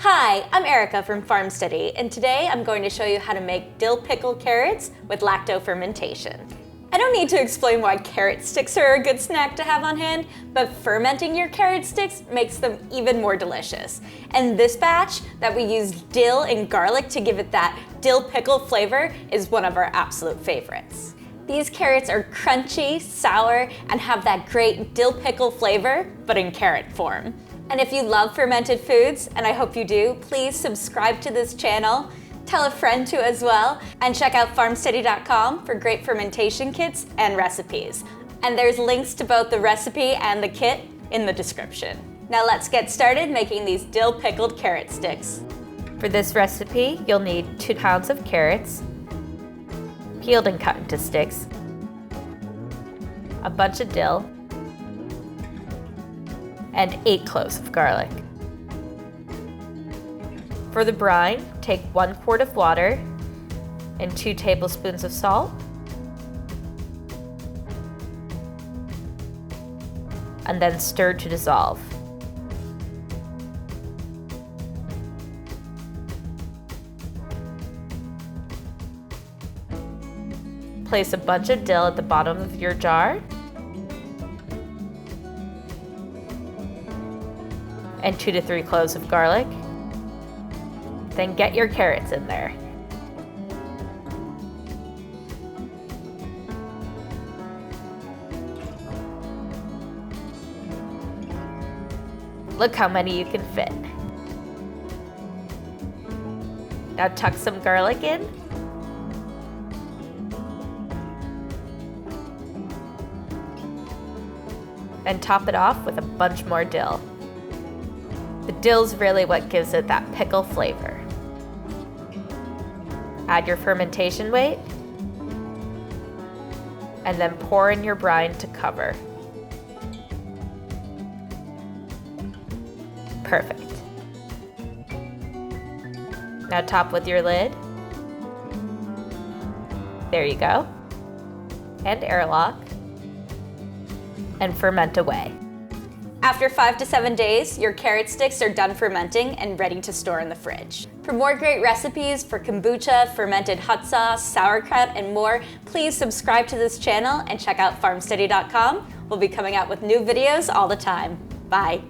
Hi, I'm Erica from FarmSteady, and today I'm going to show you how to make dill pickle carrots with lacto-fermentation. I don't need to explain why carrot sticks are a good snack to have on hand, but fermenting your carrot sticks makes them even more delicious. And this batch that we use dill and garlic to give it that dill pickle flavor is one of our absolute favorites. These carrots are crunchy, sour, and have that great dill pickle flavor, but in carrot form. And if you love fermented foods, and I hope you do, please subscribe to this channel, tell a friend to as well, and check out FarmSteady.com for great fermentation kits and recipes. And there's links to both the recipe and the kit in the description. Now let's get started making these dill pickled carrot sticks. For this recipe, you'll need 2 pounds of carrots, peeled and cut into sticks, a bunch of dill, and 8 cloves of garlic. For the brine, take 1 quart of water and 2 tablespoons of salt, and then stir to dissolve. Place a bunch of dill at the bottom of your jar and 2 to 3 cloves of garlic. Then get your carrots in there. Look how many you can fit. Now tuck some garlic in. And top it off with a bunch more dill. The dill's really what gives it that pickle flavor. Add your fermentation weight, and then pour in your brine to cover. Perfect. Now top with your lid. There you go. And airlock. And ferment away. After 5 to 7 days, your carrot sticks are done fermenting and ready to store in the fridge. For more great recipes for kombucha, fermented hot sauce, sauerkraut, and more, please subscribe to this channel and check out FarmSteady.com. We'll be coming out with new videos all the time. Bye.